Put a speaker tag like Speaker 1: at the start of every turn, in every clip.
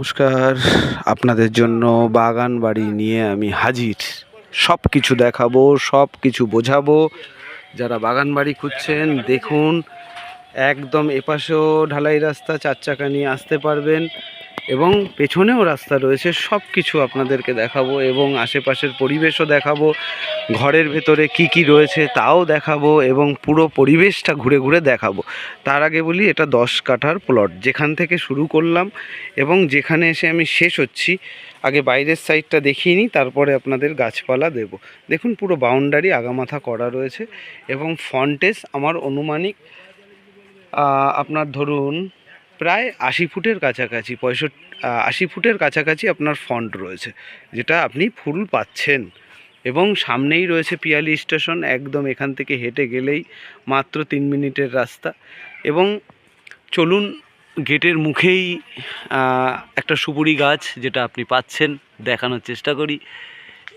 Speaker 1: নমস্কার। আপনাদের জন্য বাগান বাড়ি নিয়ে আমি হাজির। সব কিছু দেখাবো, সব কিছু বোঝাবো। যারা বাগান বাড়ি খুঁজছেন দেখুন, একদম এপাশেও ঢালাই রাস্তা, 4 চাকা নিয়ে আসতে পারবেন এবং পেছনেও রাস্তা রয়েছে। সব কিছু আপনাদেরকে দেখাবো এবং আশেপাশের পরিবেশও দেখাবো। ঘরের ভেতরে কি কি রয়েছে তাও দেখাবো এবং পুরো পরিবেশটা ঘুরে ঘুরে দেখাবো। তার আগে বলি, এটা 10 কাঠার প্লট, যেখান থেকে শুরু করলাম এবং যেখানে এসে আমি শেষ হচ্ছি। আগে বাইরের সাইডটা দেখিয়ে নিই, তারপরে আপনাদের গাছপালা দেব। দেখুন, পুরো বাউন্ডারি আগামাথা করা রয়েছে এবং ফন্টেজ আমার অনুমানিক আপনার ধরুন প্রায় 80 ফুটের কাছাকাছি, 80 ফুটের কাছাকাছি আপনার ফন্ট রয়েছে, যেটা আপনি ফুল পাচ্ছেন। এবং সামনেই রয়েছে পিয়ালি স্টেশন, একদম এখান থেকে হেঁটে গেলেই মাত্র 3 মিনিটের রাস্তা। এবং চলুন, গেটের মুখেই একটা সুপুরি গাছ যেটা আপনি পাচ্ছেন দেখানোর চেষ্টা করি।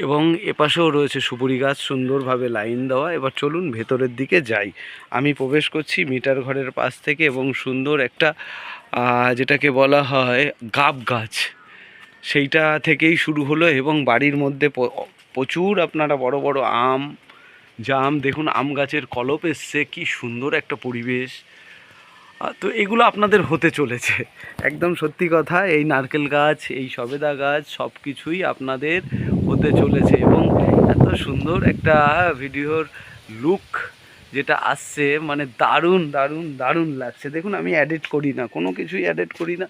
Speaker 1: এবং এপাশেও রয়েছে সুপুরি গাছ, সুন্দরভাবে লাইন দেওয়া। এবার চলুন ভেতরের দিকে যাই। আমি প্রবেশ করছি মিটার ঘরের পাশ থেকে এবং সুন্দর একটা যেটাকে বলা হয় গাব গাছ, সেইটা থেকেই শুরু হলো। এবং বাড়ির মধ্যে প্রচুর আপনারা বড় বড় আম, জাম, দেখুন আম গাছের কলপ এসছে, কি সুন্দর একটা পরিবেশ। তো এগুলো আপনাদের হতে চলেছে, একদম সত্যি কথা। এই নারকেল গাছ, এই সবেদা গাছ, সব কিছুই আপনাদের হতে চলেছে। এবং এত সুন্দর একটা ভিডিওর লুক যেটা আসছে, মানে দারুণ দারুণ দারুণ লাগছে। দেখুন, আমি এডিট করি না, কোনো কিছুই এডিট করি না।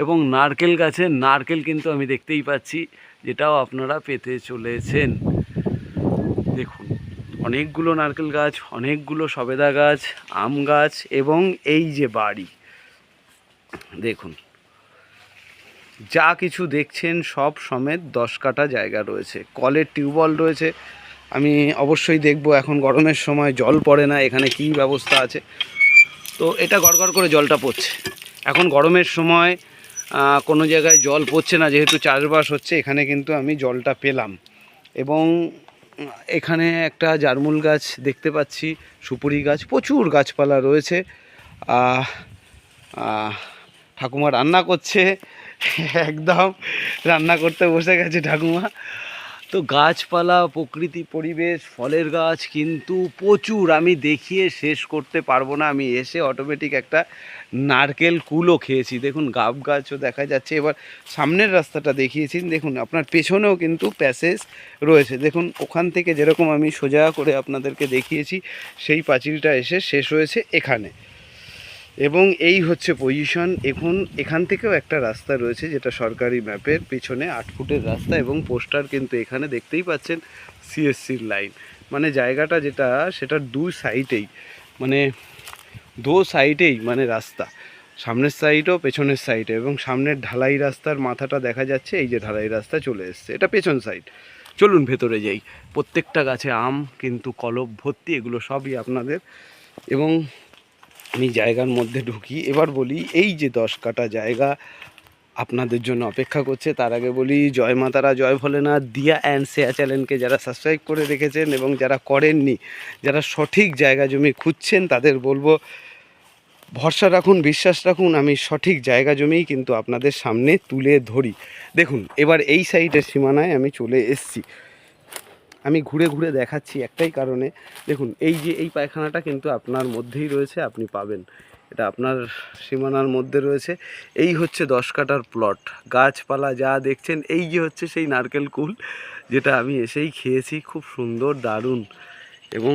Speaker 1: এবং নারকেল গাছের নারকেল কিন্তু আমি দেখতেই পাচ্ছি, যেটাও আপনারা পেতে চলেছেন। দেখুন, অনেকগুলো নারকেল গাছ, অনেকগুলো সবেদা গাছ, আম গাছ এবং এই যে বাড়ি, দেখুন যা কিছু দেখছেন সব সমেত 10 কাঠা জায়গা রয়েছে। কলের টিউবওয়েল রয়েছে, আমি অবশ্যই দেখব। এখন গরমের সময় জল পড়ে না, এখানে কী ব্যবস্থা আছে। তো এটা গড়গড় করে জলটা পড়ছে। এখন গরমের সময় কোনো জায়গায় জল পড়ছে না, যেহেতু চাষবাস হচ্ছে। এখানে কিন্তু আমি জলটা পেলাম। এবং এখানে একটা জারমুল গাছ দেখতে পাচ্ছি, সুপুরি গাছ, প্রচুর গাছপালা রয়েছে। ঠাকুমা রান্না করছে, একদম রান্না করতে বসে গেছে ঠাকুমা। তো গাছপালা, প্রকৃতি, পরিবেশ, ফলের গাছ কিন্তু প্রচুর, আমি দেখিয়ে শেষ করতে পারবো না। আমি এসে অটোমেটিক একটা নারকেল কুলও খেয়েছি। দেখুন, গাব গাছও দেখা যাচ্ছে। এবার সামনের রাস্তাটা দেখিয়েছি, দেখুন আপনার পেছনেও কিন্তু প্যাসেজ রয়েছে। দেখুন, ওখান থেকে যেরকম আমি সোজা করে আপনাদেরকে দেখিয়েছি, সেই পাঁচিলটা এসে শেষ হয়েছে এখানে। এবং এই হচ্ছে পজিশন। এখন এখান থেকেও একটা রাস্তা রয়েছে, যেটা সরকারি ম্যাপের পিছনে 8 ফুটের রাস্তা এবং পোস্টার কিন্তু এখানে দেখতেই পাচ্ছেন, সিএসসির লাইন। মানে জায়গাটা যেটা, সেটার দুই সাইডেই, মানে দো সাইডেই মানে রাস্তা, সামনের সাইডও পেছনের সাইডে। এবং সামনের ঢালাই রাস্তার মাথাটা দেখা যাচ্ছে, এই যে ঢালাই রাস্তা চলে এসছে, এটা পেছন সাইড। চলুন ভেতরে যাই। প্রত্যেকটা গাছে আম কিন্তু কলপ ভর্তি, এগুলো সবই আপনাদের। এবং আমি জায়গার মধ্যে ঢুকি। এবার বলি, এই যে 10 কাঠা জায়গা আপনাদের জন্য অপেক্ষা করছে। তার আগে বলি, জয় মাতারা, জয় ভোলেনাথ। দিয়া অ্যান্ড শেয়া চ্যানেলকে যারা সাবস্ক্রাইব করে রেখেছেন এবং যারা করেননি, যারা সঠিক জায়গা জমি খুঁজছেন, তাদের বলবো ভরসা রাখুন, বিশ্বাস রাখুন। আমি সঠিক জায়গা জমিই কিন্তু আপনাদের সামনে তুলে ধরি। দেখুন, এবার এই সাইডের সীমানায় আমি চলে এসছি। আমি ঘুরে ঘুরে দেখাচ্ছি একটাই কারণে। দেখুন, এই যে এই পায়খানাটা কিন্তু আপনার মধ্যেই রয়েছে, আপনি পাবেন, এটা আপনার সীমানার মধ্যে রয়েছে। এই হচ্ছে 10 কাঠার প্লট, গাছপালা যা দেখছেন, এই যে হচ্ছে সেই নারকেল কুল, যেটা আমি এসেই খেয়েছি, খুব সুন্দর, দারুণ। এবং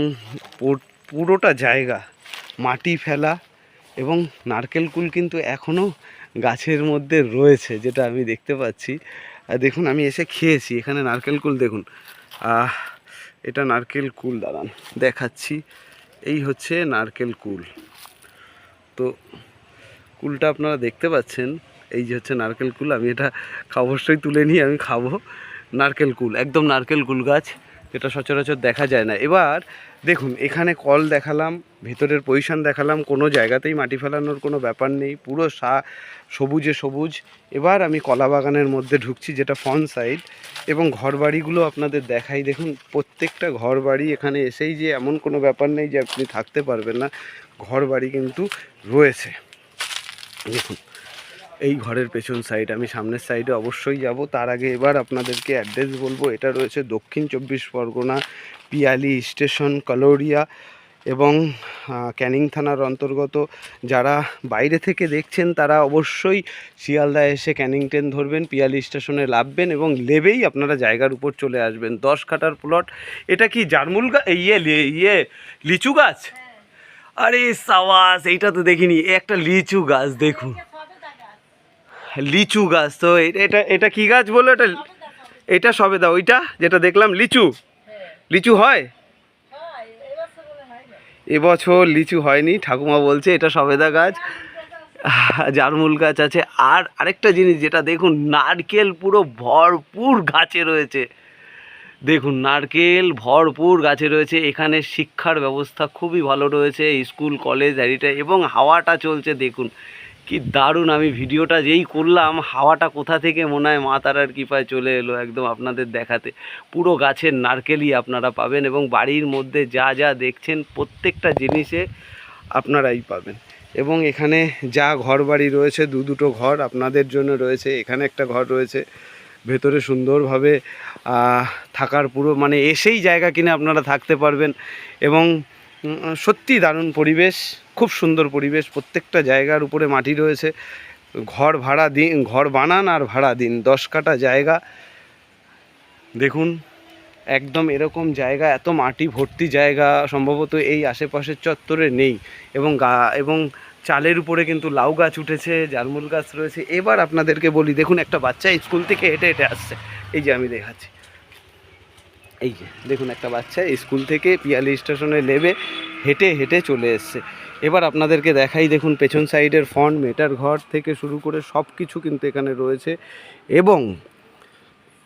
Speaker 1: পুরোটা জায়গা মাটি ফেলা এবং নারকেল কুল কিন্তু এখনও গাছের মধ্যে রয়েছে, যেটা আমি দেখতে পাচ্ছি। দেখুন, আমি এসে খেয়েছি এখানে নারকেল কুল। দেখুন, এটা নারকেল কুল, দাঁড়ান দেখাচ্ছি। এই হচ্ছে নারকেল কুল। তো কুলটা আপনারা দেখতে পাচ্ছেন, এই যে হচ্ছে নারকেল কুল। আমি এটা অবশ্যই তুলে নিয়ে আমি খাবো। নারকেল কুল, একদম নারকেল কুল গাছ, যেটা সচরাচর দেখা যায় না। এবার দেখুন, এখানে কল দেখালাম, ভেতরের পজিশন দেখালাম, কোনো জায়গাতেই মাটি ফেলানোর কোনো ব্যাপার নেই, পুরো সবুজে সবুজ। এবার আমি কলা বাগানের মধ্যে ঢুকছি, যেটা ফ্রন্ট সাইড। এবং ঘরবাড়িগুলো আপনাদের দেখাই। দেখুন, প্রত্যেকটা ঘরবাড়ি এখানে এসেই যে এমন কোনো ব্যাপার নেই যে আপনি থাকতে পারবেন না, ঘরবাড়ি কিন্তু রয়েছে। দেখুন, এই ঘরের পেছন সাইড, আমি সামনের সাইডে অবশ্যই যাব। তার আগে এবার আপনাদেরকে অ্যাড্রেস বলবো। এটা রয়েছে দক্ষিণ 24 পরগনা, পিয়ালি স্টেশন, কলোরিয়া এবং ক্যানিং থানার অন্তর্গত। যারা বাইরে থেকে দেখছেন তারা অবশ্যই শিয়ালদা এসে ক্যানিং ট্রেন ধরবেন, পিয়ালি স্টেশনে নামবেন এবং লেবেই আপনারা জায়গার উপর চলে আসবেন। 10 কাঠার প্লট। এটা কি জারমুল গাছ, ইয়ে লিচু গাছ? আরে সাবাস, এইটা তো দেখিনি। একটা লিচু গাছ দেখুন, লিচু গাছ। তো এটা এটা কি গাছ বলো? এটা সবেদা। ওইটা যেটা দেখলাম লিচু, লিচু হয় এবছর? লিচু হয়নি, ঠাকুমা বলছে এটা সবেদা গাছ, জারমুল গাছ আছে। আর আরেকটা জিনিস যেটা দেখুন, নারকেল পুরো ভরপুর গাছে রয়েছে। দেখুন নারকেল ভরপুর গাছে রয়েছে। এখানে শিক্ষার ব্যবস্থা খুবই ভালো রয়েছে, স্কুল কলেজ হ্যারিটা, এবং হাওয়াটা চলছে দেখুন কি দারুণ। আমি ভিডিওটা যেই করলাম, হাওয়াটা কোথা থেকে মনে হয় মা তারার কৃপায় চলে এলো একদম আপনাদের দেখাতে। পুরো গাছের নারকেলই আপনারা পাবেন এবং বাড়ির মধ্যে যা যা দেখছেন প্রত্যেকটা জিনিসে আপনারাই পাবেন। এবং এখানে যা ঘর বাড়ি রয়েছে, দুটো ঘর আপনাদের জন্য রয়েছে। এখানে একটা ঘর রয়েছে, ভেতরে সুন্দরভাবে থাকার পুরো মানে এসেই জায়গা কিনে আপনারা থাকতে পারবেন। এবং সত্যি দারুণ পরিবেশ, খুব সুন্দর পরিবেশ। প্রত্যেকটা জায়গার উপরে মাটি রয়েছে। ঘর ভাড়া দিন, ঘর বানান আর ভাড়া দিন। 10 কাঠা জায়গা দেখুন, একদম এরকম জায়গা, এত মাটি ভর্তি জায়গা সম্ভবত এই আশেপাশের চত্বরে নেই। এবং চালের উপরে কিন্তু লাউ গাছ উঠেছে, জারমুল গাছ রয়েছে। এবার আপনাদেরকে বলি, দেখুন একটা বাচ্চা স্কুল থেকে হেঁটে হেঁটে আসছে। এই যে আমি দেখাচ্ছি, এই যে দেখুন একটা বাচ্চা স্কুল থেকে পিয়ালি স্টেশনে নেমে হেঁটে হেঁটে চলে এসছে। এবার আপনাদেরকে দেখাই, দেখুন পেছন সাইডের ফন্ট, মেটার ঘর থেকে শুরু করে সব কিছু কিন্তু এখানে রয়েছে। এবং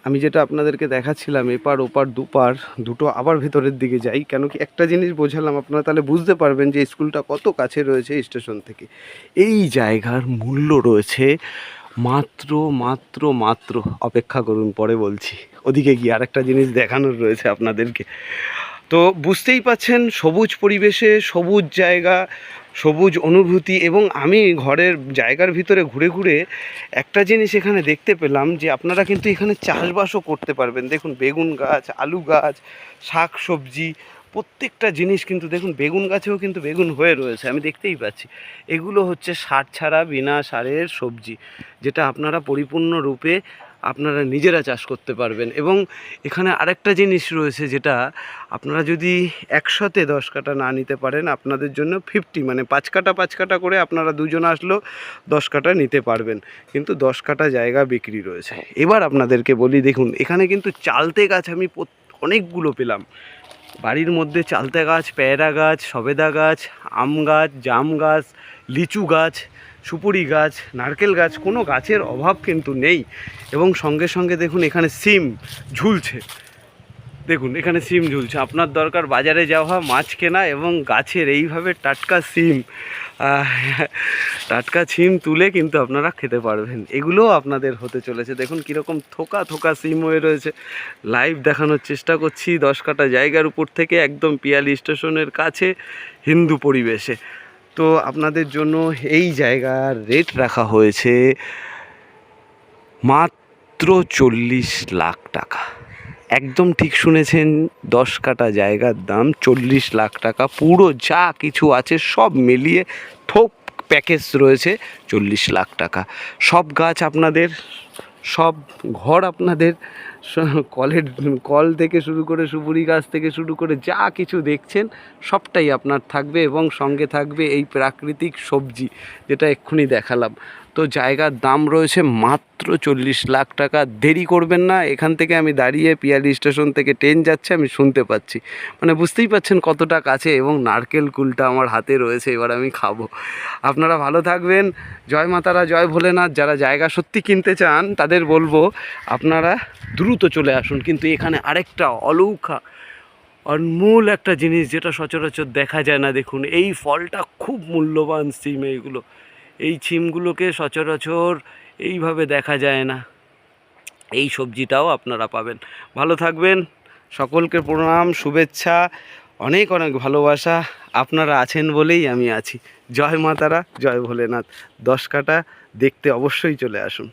Speaker 1: আমি যেটা আপনাদেরকে দেখাচ্ছিলাম, এপার ওপার দুপার দুটো আবার ভেতরের দিকে যাই, কেন কি একটা জিনিস বোঝালাম আপনারা, তাহলে বুঝতে পারবেন যে স্কুলটা কত কাছে রয়েছে স্টেশন থেকে। এই জায়গার মূল্য রয়েছে মাত্র মাত্র মাত্র, অপেক্ষা করুন পরে বলছি, ওদিকে গিয়ে আরেকটা জিনিস দেখানোর রয়েছে আপনাদেরকে। তো বুঝতেই পাচ্ছেন, সবুজ পরিবেশে সবুজ জায়গা, সবুজ অনুভূতি। এবং আমি ঘরের জায়গার ভিতরে ঘুরে ঘুরে একটা জিনিস এখানে দেখতে পেলাম, যে আপনারা কিন্তু এখানে চাষবাসও করতে পারবেন। দেখুন বেগুন গাছ, আলু গাছ, শাক সবজি, প্রত্যেকটা জিনিস কিন্তু দেখুন, বেগুন গাছেও কিন্তু বেগুন হয়ে রয়েছে, আমি দেখতেই পাচ্ছি। এগুলো হচ্ছে সার ছাড়া, বিনা সারের সবজি, যেটা আপনারা পরিপূর্ণরূপে আপনারা নিজেরা চাষ করতে পারবেন। এবং এখানে আরেকটা জিনিস রয়েছে, যেটা আপনারা যদি একসাথে 10 কাঠা না নিতে পারেন, আপনাদের জন্য 50 মানে 5 কাঠা করে আপনারা দুজন আসলেও 10 কাঠা নিতে পারবেন, কিন্তু 10 কাঠা জায়গা বিক্রি রয়েছে। এবার আপনাদেরকে বলি, দেখুন এখানে কিন্তু চালতে গাছ আমি অনেকগুলো পেলাম। বাড়ির মধ্যে চালতা গাছ, পেয়ারা গাছ, সবেদা গাছ, আম গাছ, জাম গাছ, লিচু গাছ, সুপুরি গাছ, নারকেল গাছ, কোনো গাছের অভাব কিন্তু নেই। এবং সঙ্গে সঙ্গে দেখুন এখানে সিম ঝুলছে, দেখুন এখানে সিম ঝুলছে। আপনার দরকার বাজারে যাওয়া, মাছ কেনা এবং গাছের এইভাবে টাটকা সিম, টাটকা সিম তুলে কিন্তু আপনারা খেতে পারবেন। এগুলোও আপনাদের হতে চলেছে। দেখুন কীরকম থোকা থোকা সিম হয়ে রয়েছে। লাইভ দেখানোর চেষ্টা করছি 10 কাঠা জায়গার উপর থেকে, একদম পিয়ালি স্টেশনের কাছে, হিন্দু পরিবেশে। তো আপনাদের জন্য এই জায়গার রেট রাখা হয়েছে মাত্র 40 লাখ টাকা। একদম ঠিক শুনেছেন, 10 কাঠা জায়গার দাম 40 লাখ টাকা। পুরো যা কিছু আছে সব মিলিয়ে থোক প্যাকেজ রয়েছে 40 লাখ টাকা। সব গাছ আপনাদের, সব ঘর আপনাদের, কল থেকে শুরু করে সুপুরি গাছ থেকে শুরু করে যা কিছু দেখছেন সবটাই আপনার থাকবে। এবং সঙ্গে থাকবে এই প্রাকৃতিক সবজি, যেটা এক্ষুনি দেখালাম। তো জায়গার দাম রয়েছে মাত্র 40 লাখ টাকা। দেরি করবেন না। এখান থেকে আমি দাঁড়িয়ে পিয়ালি স্টেশন থেকে ট্রেন যাচ্ছে, আমি শুনতে পাচ্ছি, মানে বুঝতেই পাচ্ছেন কতটা কাছে। এবং নারকেল কুলটা আমার হাতে রয়েছে, এবার আমি খাবো। আপনারা ভালো থাকবেন। জয় মা তারা, জয় ভোলেনাথ। যারা জায়গা সত্যি কিনতে চান তাদের বলবো আপনারা দ্রুত চলে আসুন। কিন্তু এখানে আরেকটা অলৌকিক অনমূল একটা জিনিস, যেটা সচরাচর দেখা যায় না। দেখুন এই ফলটা খুব মূল্যবান সিম। এইগুলো, এই সিমগুলোকে সচরাচর এইভাবে দেখা যায় না। এই সবজিটাও আপনারা পাবেন। ভালো থাকবেন। সকলকে প্রণাম, শুভেচ্ছা, অনেক অনেক ভালোবাসা। আপনারা আছেন বলেই আমি আছি। জয় মা তারা, জয় ভোলেনাথ। 10 কাঠা দেখতে অবশ্যই চলে আসুন।